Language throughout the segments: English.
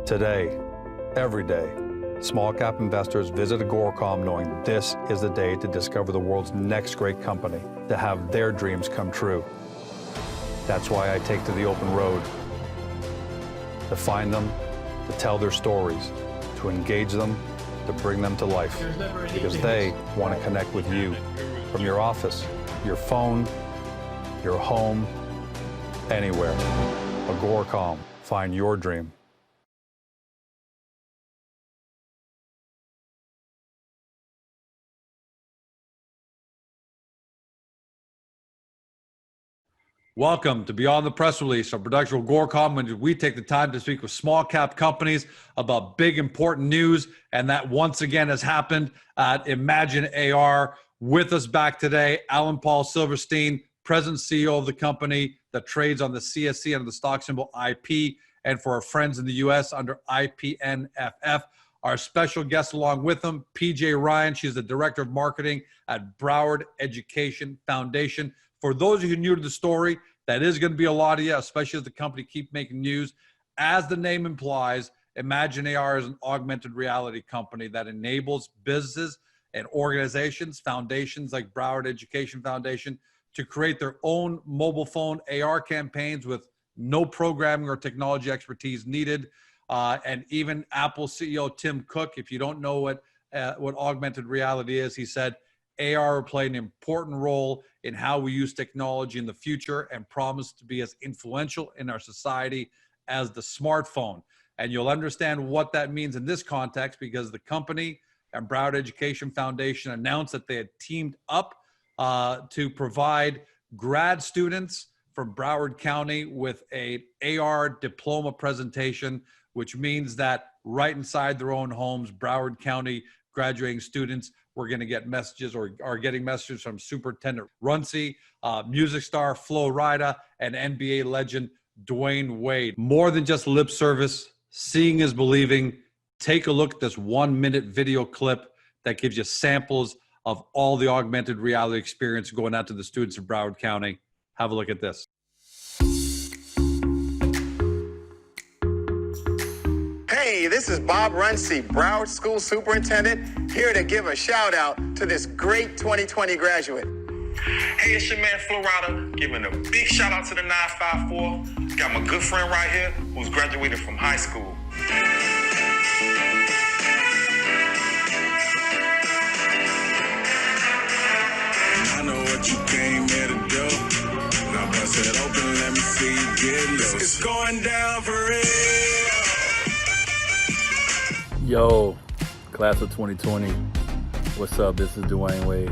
Today, every day, small cap investors visit Agoracom knowing this is the day to discover the world's next great company, to have their dreams come true. That's why I take to the open road, to find them, to tell their stories, to engage them, to bring them to life, because they want to connect with you from your office, your phone, your home, anywhere. Agoracom, find your dream. Welcome to Beyond the Press Release, our production of Agoracom, when we take the time to speak with small cap companies about big, important news. And that once again has happened at ImagineAR. With us back today, Alan Paul Silverstein, President and CEO of the company that trades on the CSE under the stock symbol IP, and for our friends in the US under IPNFF. Our special guest along with him, PJ Ryan. She's the Director of Marketing at Broward Education Foundation. For those of you new to the story, that is going to be a lot of you, especially as the company keep making news. As the name implies, ImagineAR is an augmented reality company that enables businesses and organizations, foundations like Broward Education Foundation, to create their own mobile phone AR campaigns with no programming or technology expertise needed. And even Apple CEO Tim Cook, if you don't know what augmented reality is, he said, AR will play an important role in how we use technology in the future and promise to be as influential in our society as the smartphone. And you'll understand what that means in this context, because the company and Broward Education Foundation announced that they had teamed up to provide grad students from Broward County with an AR diploma presentation, which means that right inside their own homes, Broward County graduating students were going to get messages, or are getting messages from Superintendent Runcie, music star Flo Rida, and NBA legend Dwayne Wade. More than just lip service, seeing is believing. Take a look at this 1-minute video clip that gives you samples of all the augmented reality experience going out to the students of Broward County. Have a look at this. Hey, this is Bob Runcie, Broward School Superintendent, here to give a shout out to this great 2020 graduate. Hey, it's your man Flo Rida, giving a big shout out to the 954. Got my good friend right here who's graduated from high school. I know what you came here to do. Now bust it open, let me see you get loose. It's going down for real. Yo, class of 2020. What's up? This is Dwayne Wade.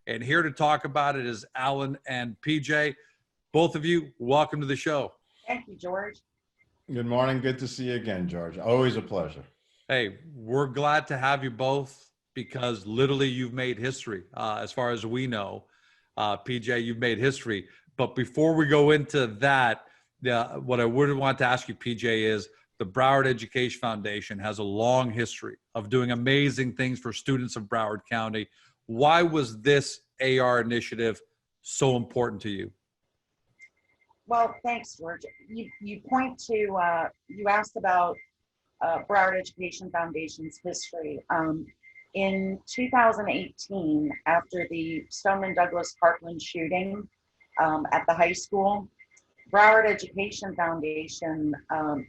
And here to talk about it is Alan and PJ. Both of you, welcome to the show. Thank you, George. Good morning. Good to see you again, George. Always a pleasure. Hey, we're glad to have you both, because literally you've made history. As far as we know, PJ, you've made history. But before we go into that, what I would want to ask you, PJ, is the Broward Education Foundation has a long history of doing amazing things for students of Broward County. Why was this AR initiative so important to you? Well, thanks, George. You point to, you asked about Broward Education Foundation's history. In 2018, after the Stoneman Douglas Parkland shooting at the high school, Broward Education Foundation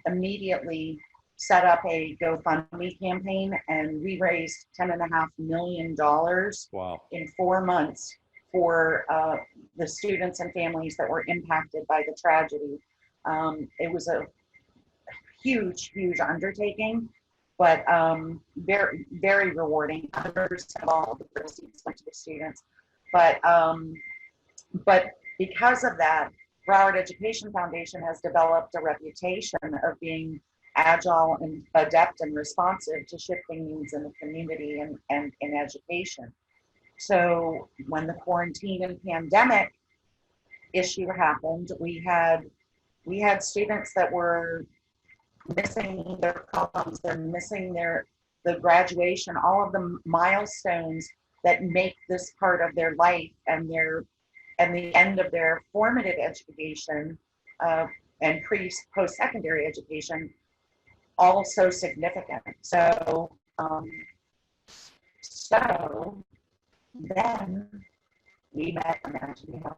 immediately set up a GoFundMe campaign, and we raised $10.5 million in 4 months for the students and families that were impacted by the tragedy. It was a huge, huge undertaking, but very, very rewarding. 100% of all the proceeds went to the students. But because of that, Broward Education Foundation has developed a reputation of being agile and adept and responsive to shifting needs in the community and in education. So when the quarantine and pandemic issue happened, we had students that were missing their columns, they're missing the graduation, all of the milestones that make this part of their life and their and the end of their formative education and post-secondary education also significant. So, so then we met ImagineAR.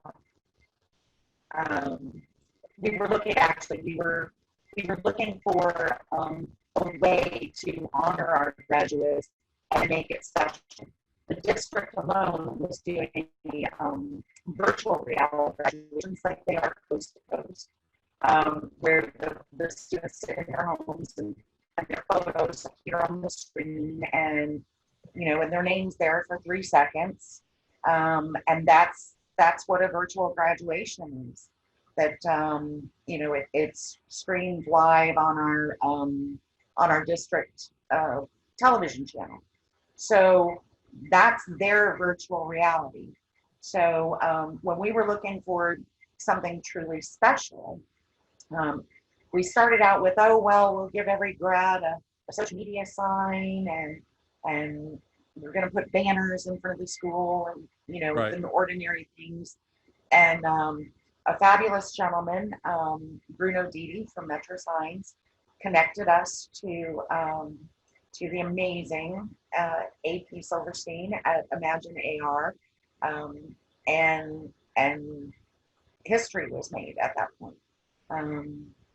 We were looking for a way to honor our graduates and make it special. The district alone was doing virtual reality graduations like they are coast to coast, where the students sit in their homes and their photos appear on the screen, and and their names there for 3 seconds, and that's what a virtual graduation is. That it's streamed live on our district television channel. So that's their virtual reality. So when we were looking for something truly special, we started out with, we'll give every grad a social media sign, and we're going to put banners in front of the school, and Right. the ordinary things. And a fabulous gentleman, Bruno Didi from Metro Signs, connected us to the amazing AP Silverstein at ImagineAR, and history was made at that point.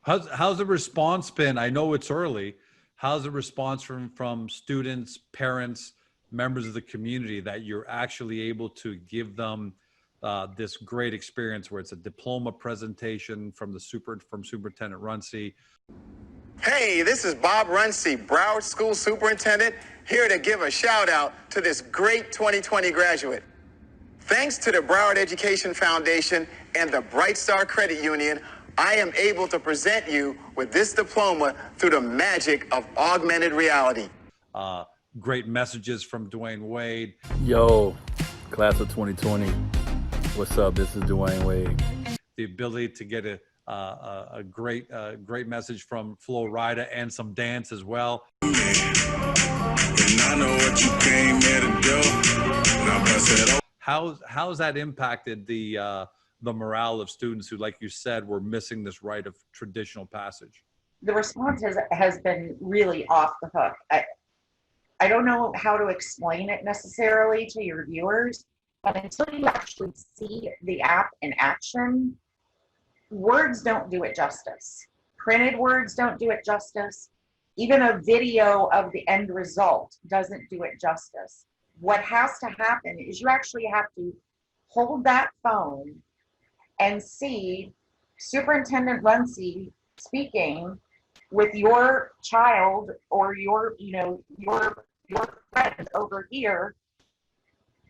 How's the response been? I know it's early. How's the response from students, parents, members of the community that you're actually able to give them this great experience where it's a diploma presentation from Superintendent Runcie? Hey, this is Bob Runcie, Broward School Superintendent, here to give a shout out to this great 2020 graduate. Thanks to the Broward Education Foundation and the Bright Star Credit Union, I am able to present you with this diploma through the magic of augmented reality. Great messages from Dwayne Wade. Yo, class of 2020. What's up? This is Dwayne Wade. The ability to get a great message from Rida and some dance as well. And I know what you came here to do. Now I said, How's that impacted the morale of students who, like you said, were missing this rite of traditional passage? The response has been really off the hook. I don't know how to explain it necessarily to your viewers, but until you actually see the app in action, words don't do it justice. Printed words don't do it justice. Even a video of the end result doesn't do it justice. What has to happen is you actually have to hold that phone and see Superintendent Runcie speaking with your child or your friend over here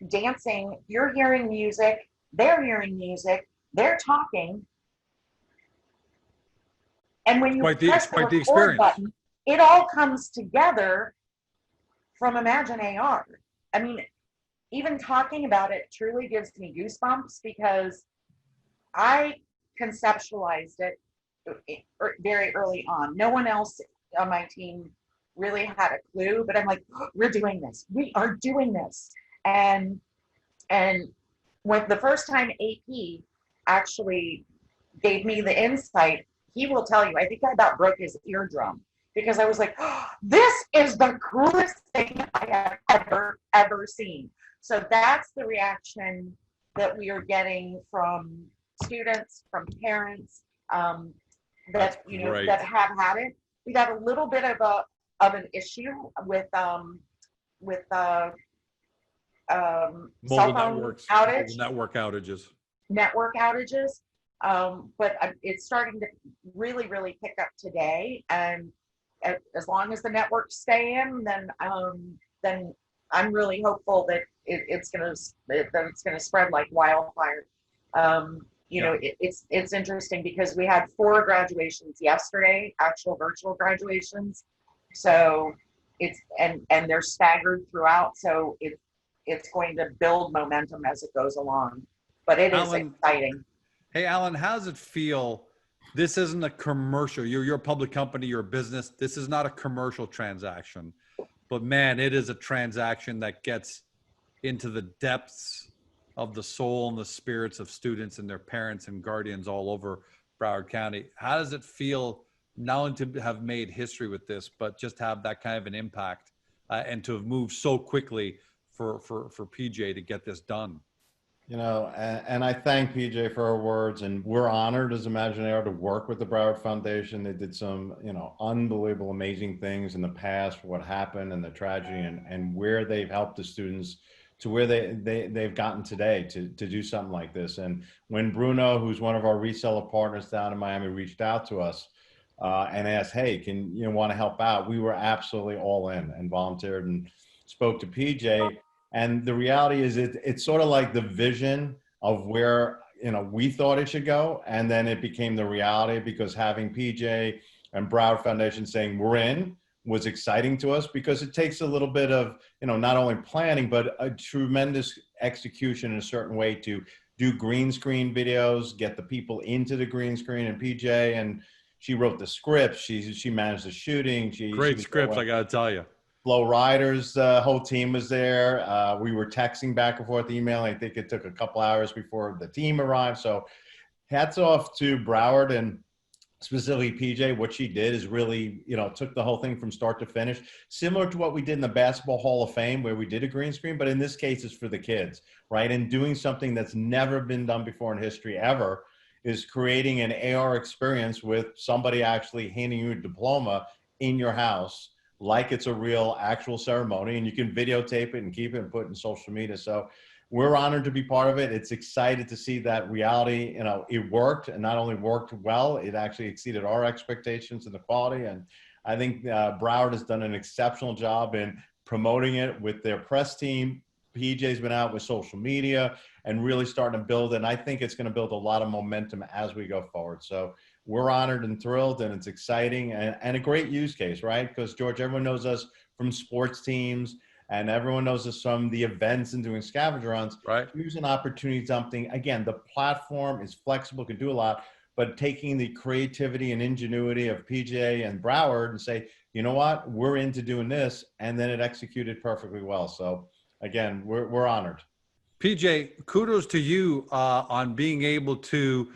dancing. You're hearing music, they're hearing music, they're talking. And when you press the record button, it all comes together from ImagineAR. I mean, even talking about it truly gives me goosebumps because I conceptualized it very early on. No one else on my team really had a clue, but I'm like, we're doing this. We are doing this. And when the first time AP actually gave me the insight, he will tell you, I think I about broke his eardrum because I was like, this is the coolest thing I have ever seen. So that's the reaction that we are getting from students, from parents, that have had it. We got a little bit of an issue with cell phone outage, network outages. But it's starting to really pick up today, and as long as the networks stay in, then I'm really hopeful that it's gonna spread like wildfire. It's interesting because we had 4 graduations yesterday, actual virtual graduations. So and they're staggered throughout. So it's going to build momentum as it goes along. But it is exciting. Hey, Alan, how does it feel? This isn't a commercial. You're a public company, you're a business. This is not a commercial transaction. But man, it is a transaction that gets into the depths of the soul and the spirits of students and their parents and guardians all over Broward County. How does it feel not only to have made history with this, but just have that kind of an impact and to have moved so quickly for PJ to get this done? You know, and I thank PJ for her words, and we're honored as ImagineAR to work with the Broward Foundation. They did some, you know, unbelievable, amazing things in the past for what happened and the tragedy, and where they've helped the students to where they've gotten today to do something like this. And when Bruno, who's one of our reseller partners down in Miami, reached out to us and asked, hey, can you want to help out? We were absolutely all in and volunteered and spoke to PJ. And the reality is it's sort of like the vision of where, you know, we thought it should go. And then it became the reality, because having PJ and Broward Foundation saying we're in was exciting to us, because it takes a little bit of, you know, not only planning, but a tremendous execution in a certain way to do green screen videos, get the people into the green screen. And PJ, and she wrote the script. She managed the shooting. Great scripts, I got to tell you. Flow Riders, whole team was there. We were texting back and forth, emailing. I think it took a couple hours before the team arrived. So hats off to Broward, and specifically PJ. What she did is really, you know, took the whole thing from start to finish, similar to what we did in the Basketball Hall of Fame, where we did a green screen, but in this case, it's for the kids, right? And doing something that's never been done before in history ever is creating an AR experience with somebody actually handing you a diploma in your house, like it's a real actual ceremony, and you can videotape it and keep it and put it in social media. So we're honored to be part of it. It's excited to see that reality, you know, it worked, and not only worked well, it actually exceeded our expectations in the quality. And I think Broward has done an exceptional job in promoting it with their press team. PJ's been out with social media and really starting to build, and I think it's going to build a lot of momentum as we go forward. So we're honored and thrilled, and it's exciting and a great use case, right? Because George, everyone knows us from sports teams, and everyone knows us from the events and doing scavenger hunts. Right. Here's an opportunity, something, again, the platform is flexible, can do a lot, but taking the creativity and ingenuity of PJ and Broward and say, you know what, we're into doing this, and then it executed perfectly well. So again, we're honored. PJ, kudos to you on being able to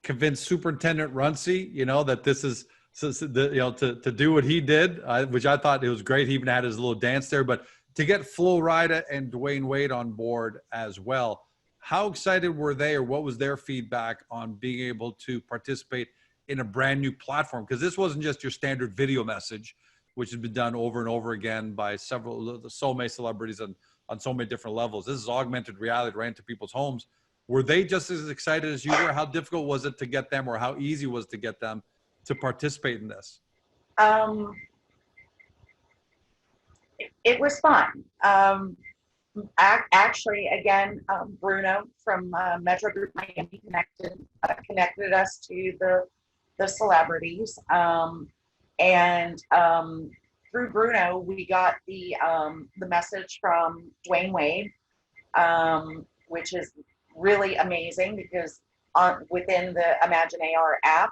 convince Superintendent Runcie, you know, that this is, you know, to do what he did, which I thought it was great. He even had his little dance there, but to get Flo Rida and Dwayne Wade on board as well. How excited were they, or what was their feedback on being able to participate in a brand new platform? Because this wasn't just your standard video message, which has been done over and over again by so many celebrities on so many different levels. This is augmented reality right into people's homes. Were they just as excited as you were? How difficult was it to get them, or how easy was it to get them to participate in this? It was fun. Actually, again, Bruno from Metro Group Miami connected us to the celebrities, and through Bruno, we got the message from Dwayne Wade, which is really amazing, because within the ImagineAR app,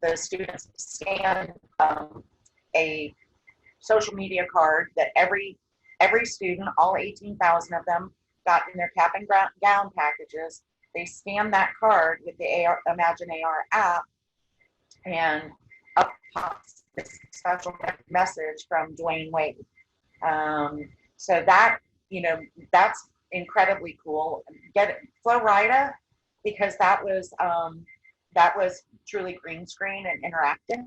the students scan a social media card that every student, all 18,000 of them, got in their cap and gown packages. They scan that card with the ImagineAR app, and up pops this special message from Dwayne Wade. So that, you know, that's incredibly cool. Get it, Flo Rida, because that was truly green screen and interactive.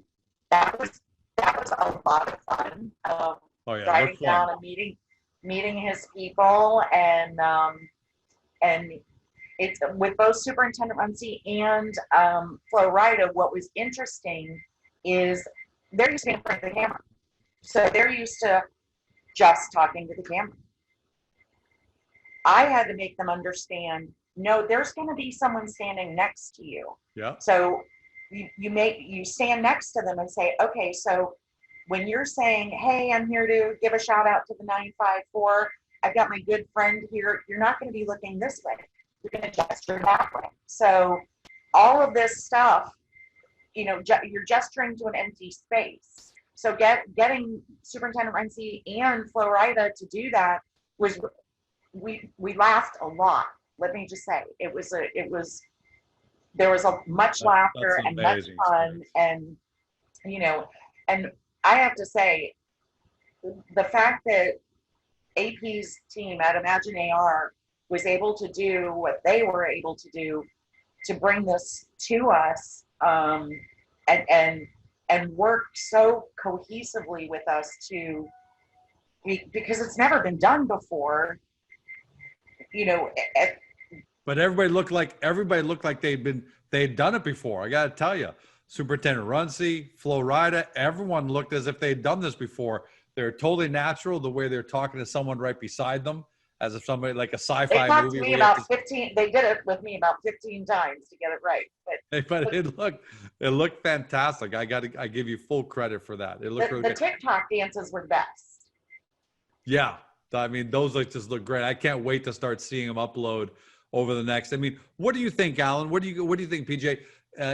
That was a lot of fun. Driving down and meeting his people, and it's with both Superintendent Runcie and Flo Rida. What was interesting is they're used to being in front of the camera, so they're used to just talking to the camera. I had to make them understand, no, there's going to be someone standing next to you. Yeah. So you stand next to them and say, okay, so when you're saying, hey, I'm here to give a shout out to the 954, I've got my good friend here, you're not going to be looking this way. You're going to gesture that way. So all of this stuff, you know, you're gesturing to an empty space. So getting Superintendent Runcie and Flo Rida to do that was we laughed a lot. Let me just say, there was a much laughter That's and much amazing fun, and you know, and I have to say, the fact that AP's team at ImagineAR was able to do what they were able to do to bring this to us, and work so cohesively with us because it's never been done before, But everybody looked like they'd done it before. I got to tell you, Superintendent Runcie, Rida, everyone looked as if they'd done this before. They're totally natural, the way they're talking to someone right beside them, as if somebody like a they sci-fi talked movie. to me about 15. They did it with me about 15 times to get it right. But it looked fantastic. I give you full credit for that. It looked really The good. TikTok dances were best. Yeah, I mean, those just look great. I can't wait to start seeing them upload over the next. I mean, what do you think, Alan? What do you think, PJ?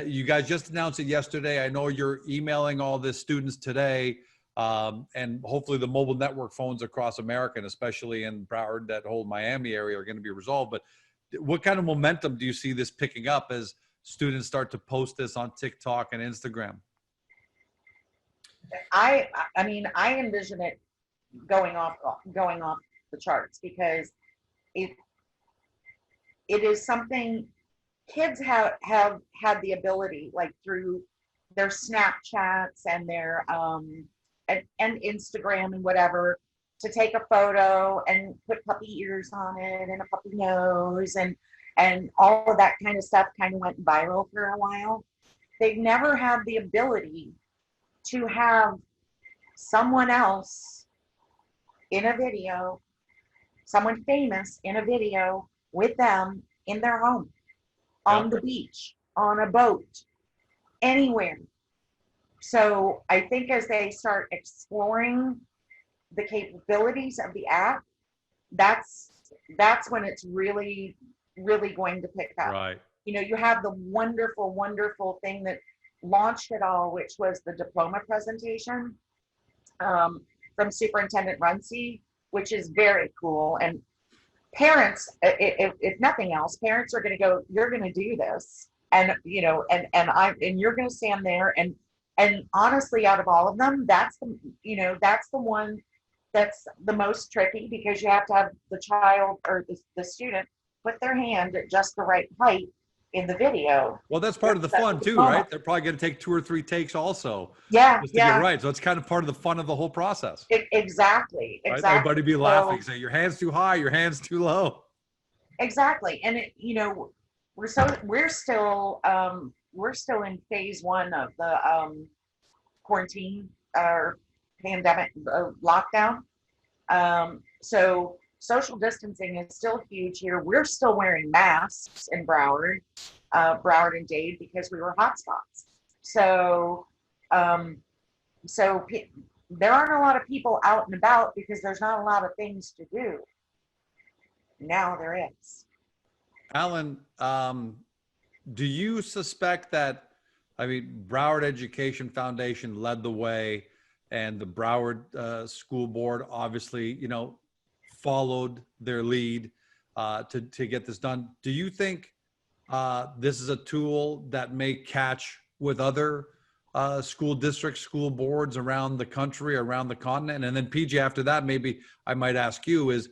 You guys just announced it yesterday. I know you're emailing all the students today, and hopefully the mobile network phones across America, and especially in Broward, that whole Miami area, are going to be resolved. But what kind of momentum do you see this picking up as students start to post this on TikTok and Instagram? I mean, I envision it going off the charts, because it is something kids have had the ability, like through their Snapchats and their and Instagram and whatever, to take a photo and put puppy ears on it and a puppy nose and all of that kind of stuff kind of went viral for a while. They've never had the ability to have someone else in a video, someone famous in a video with them in their home, on the beach, on a boat, anywhere. So I think as they start exploring the capabilities of the app, that's when it's really, really going to pick up. Right. You have the wonderful, wonderful thing that launched it all, which was the diploma presentation from Superintendent Runcie, which is very cool. And parents, if nothing else, parents are going to go, you're going to do this. And, and you're going to stand there. And honestly, out of all of them, that's the one that's the most tricky, because you have to have the child or the student put their hand at just the right height in the video. Well, that's part of the fun too, right? They're probably going to take 2 or 3 takes also. Yeah, just to get right. So it's kind of part of the fun of the whole process. Exactly. Right? Everybody be laughing, say your hand's too high, your hand's too low. Exactly. And we're still in phase 1 of the quarantine or pandemic lockdown. So social distancing is still huge here. We're still wearing masks in Broward and Dade, because we were hotspots. So, there aren't a lot of people out and about because there's not a lot of things to do. Now there is. Alan, do you suspect that, Broward Education Foundation led the way, and the Broward School Board obviously, followed their lead to get this done. Do you think this is a tool that may catch with other school districts, school boards around the country, around the continent? And then PJ, after that, maybe I might ask you is,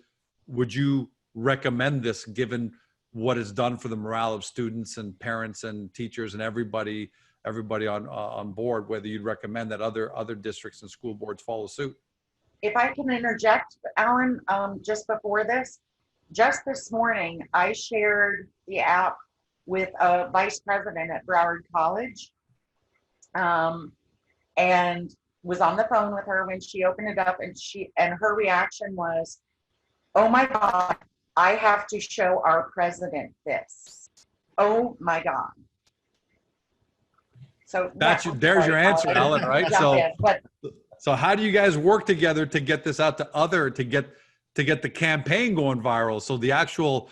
would you recommend this given what it's done for the morale of students and parents and teachers and everybody on board, whether you'd recommend that other districts and school boards follow suit? If I can interject, Alan, just this morning, I shared the app with a vice president at Broward College, and was on the phone with her when she opened it up, and her reaction was, "Oh my God, I have to show our president this. Oh my God." So there's your answer, Alan, right? So how do you guys work together to get this out to get the campaign going viral? So the actual,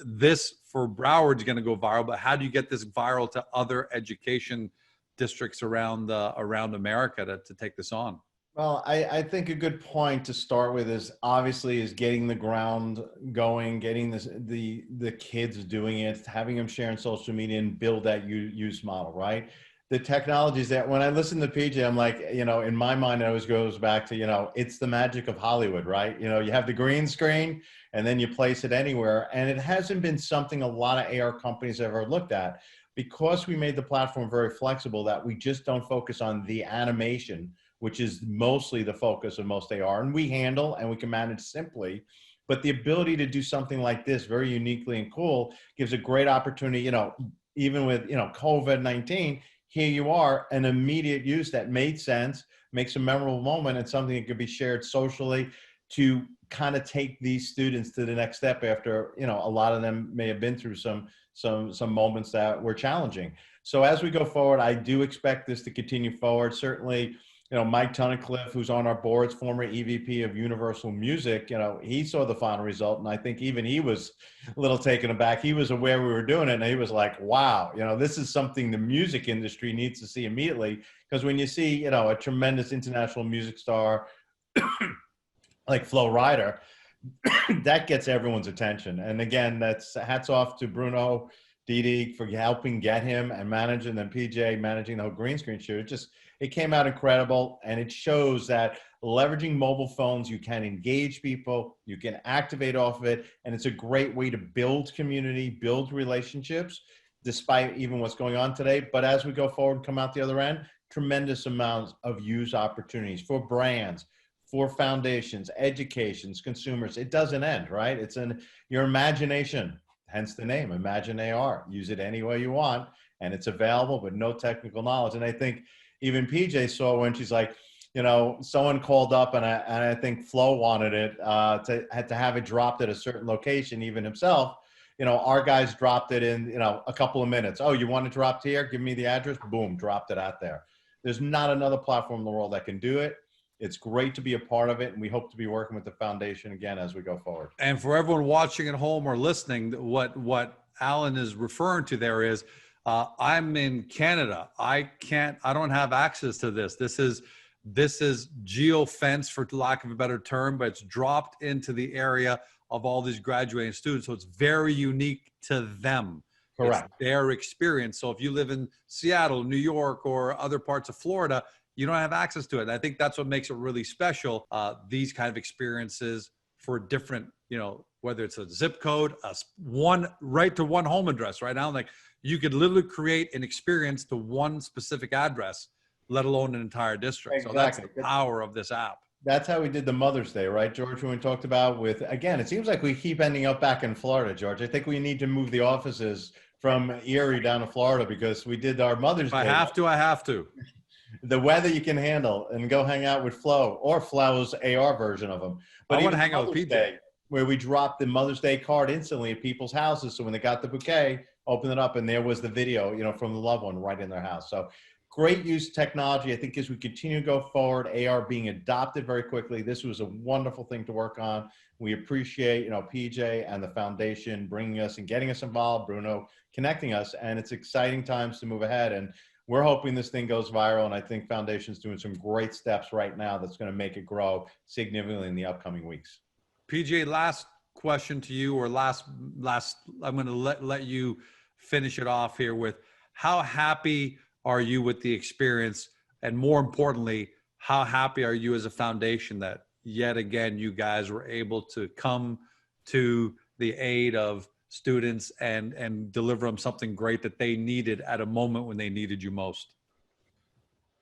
this for Broward is going to go viral, but how do you get this viral to other education districts around America to take this on? Well, I think a good point to start with is obviously is getting the ground going, getting the kids doing it, having them share on social media and build that use model, right? The technologies that when I listen to PJ, I'm like, in my mind, it always goes back to, it's the magic of Hollywood, right? You have the green screen and then you place it anywhere. And it hasn't been something a lot of AR companies have ever looked at because we made the platform very flexible that we just don't focus on the animation, which is mostly the focus of most AR, and we handle and we can manage simply. But the ability to do something like this very uniquely and cool gives a great opportunity, even with, COVID-19, here you are, an immediate use that made sense, makes a memorable moment and something that could be shared socially to kind of take these students to the next step after, a lot of them may have been through some moments that were challenging. So as we go forward, I do expect this to continue forward. Certainly, Mike Tunnicliffe, who's on our boards, former EVP of Universal Music, he saw the final result. And I think even he was a little taken aback. He was aware we were doing it. And he was like, wow, this is something the music industry needs to see immediately. Because when you see, a tremendous international music star like Flo Rida, that gets everyone's attention. And again, that's hats off to Bruno, Didi for helping get him and managing, and then PJ managing the whole green screen shoot. It came out incredible, and it shows that leveraging mobile phones, you can engage people, you can activate off of it, and it's a great way to build community, build relationships, despite even what's going on today. But as we go forward and come out the other end, tremendous amounts of use opportunities for brands, for foundations, educations, consumers. It doesn't end, right? It's in your imagination, hence the name, ImagineAR. Use it any way you want, and it's available, but no technical knowledge. And I think even PJ saw when she's like, someone called up and I think Flo wanted it to have it dropped at a certain location, even himself. Our guys dropped it in, a couple of minutes. Oh, you want it dropped here? Give me the address. Boom, dropped it out there. There's not another platform in the world that can do it. It's great to be a part of it, and we hope to be working with the foundation again as we go forward. And for everyone watching at home or listening, what Alan is referring to there is, I'm in Canada. I don't have access to this. This is geo-fenced, for lack of a better term, but it's dropped into the area of all these graduating students. So it's very unique to them. Correct. It's their experience. So if you live in Seattle, New York, or other parts of Florida, you don't have access to it. And I think that's what makes it really special. These kind of experiences for different, whether it's a zip code, one home address right now, like you could literally create an experience to one specific address, let alone an entire district. Exactly. So that's the power of this app. That's how we did the Mother's Day, right, George? When we talked about again, it seems like we keep ending up back in Florida, George. I think we need to move the offices from Erie down to Florida because we did our Mother's Day. If I have to. The weather you can handle and go hang out with Flo or Flo's AR version of them. But I want to hang out with PJ. Day, where we dropped the Mother's Day card instantly at people's houses. So when they got the bouquet, open it up and there was the video, from the loved one right in their house. So great use technology. I think as we continue to go forward, AR being adopted very quickly, this was a wonderful thing to work on. We appreciate, PJ and the foundation bringing us and getting us involved, Bruno connecting us, and it's exciting times to move ahead. And we're hoping this thing goes viral, and I think Foundation's doing some great steps right now that's going to make it grow significantly in the upcoming weeks. PJ, last question to you, or last, I'm going to let you finish it off here with how happy are you with the experience? And more importantly, how happy are you as a foundation that yet again, you guys were able to come to the aid of students and deliver them something great that they needed at a moment when they needed you most?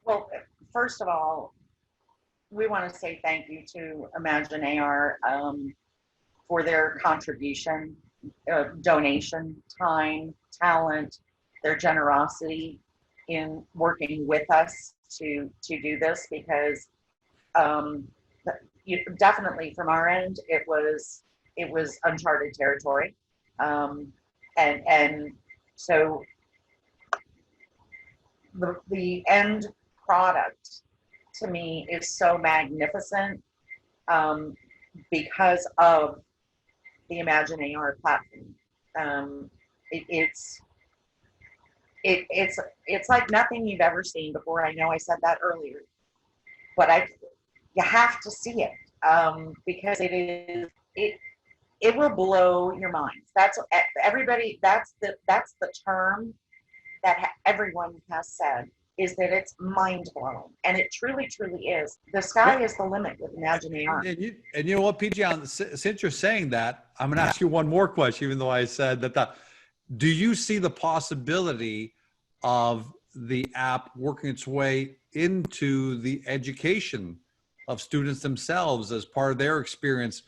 Well, first of all, we want to say thank you to ImagineAR for their contribution, donation, time, talent, their generosity in working with us to do this, because definitely from our end, it was uncharted territory. And so the end product to me is so magnificent because of the ImagineAR platform. It's like nothing you've ever seen before. I know I said that earlier, but you have to see it, because it will blow your minds. That's everybody. That's the term that everyone has said, is that it's mind blowing, and it truly is. The sky is the limit with ImagineAR. And you know what, PJ, since you're saying that, I'm going to ask you one more question, even though I said that. Do you see the possibility of the app working its way into the education of students themselves as part of their experience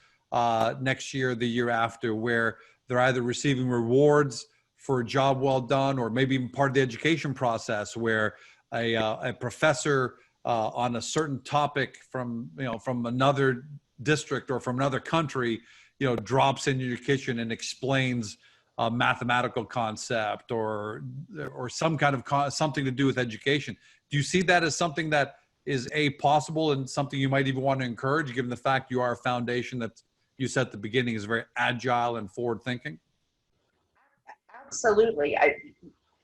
next year, the year after, where they're either receiving rewards for a job well done, or maybe even part of the education process where a professor on a certain topic from another district or from another country, drops into your kitchen and explains a mathematical concept or some kind of something to do with education. Do you see that as something that is possible and something you might even want to encourage, given the fact you are a foundation that you said at the beginning is very agile and forward thinking? Absolutely.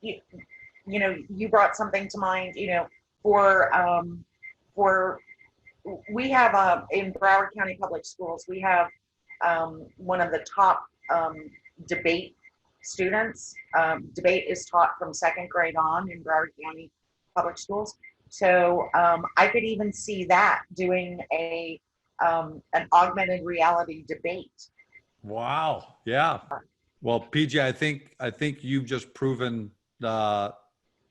You brought something to mind, for we have in Broward County Public Schools, we have one of the top debate students. Debate is taught from 2nd grade on in Broward County Public Schools. So I could even see that doing an augmented reality debate. Wow. Yeah. Well, PJ, I think you've just proven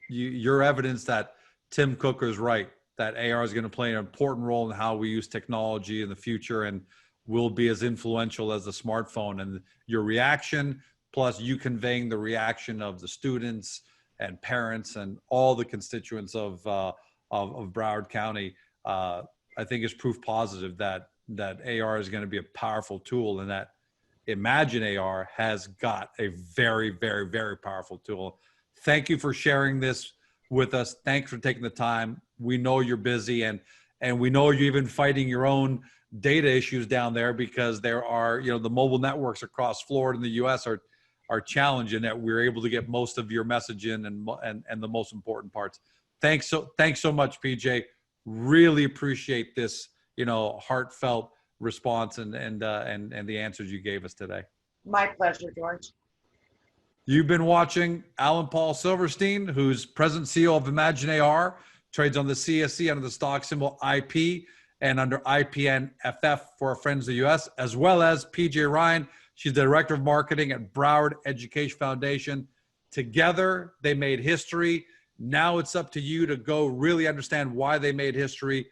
your evidence that Tim Cook is right, that AR is going to play an important role in how we use technology in the future and will be as influential as the smartphone. And your reaction, plus you conveying the reaction of the students and parents and all the constituents of Broward County, I think is proof positive that AR is going to be a powerful tool, and that ImagineAR has got a very, very, very powerful tool. Thank you for sharing this with us. Thanks for taking the time. We know you're busy, and we know you're even fighting your own data issues down there, because there are, the mobile networks across Florida and the US are challenging, that we're able to get most of your message in and the most important parts. Thanks so much, PJ. Really appreciate this, heartfelt response and the answers you gave us today. My pleasure, George. You've been watching Alan Paul Silverstein, who's president CEO of ImagineAR, trades on the CSE under the stock symbol IP and under IPFF for our friends in the US, as well as PJ Ryan. She's the director of marketing at Broward Education Foundation. Together, they made history. Now it's up to you to go really understand why they made history.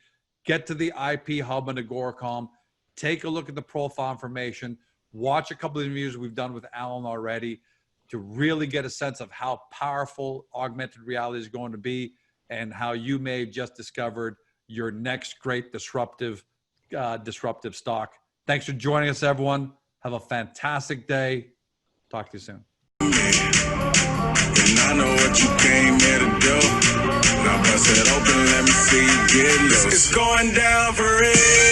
Get to the IP Hub on Agoracom. Take a look at the profile information. Watch a couple of interviews we've done with Alan already to really get a sense of how powerful augmented reality is going to be, and how you may have just discovered your next great disruptive stock. Thanks for joining us, everyone. Have a fantastic day. Talk to you soon. And I know what you came here to do. Now bust it open, let me see you get loose. It's going down for real.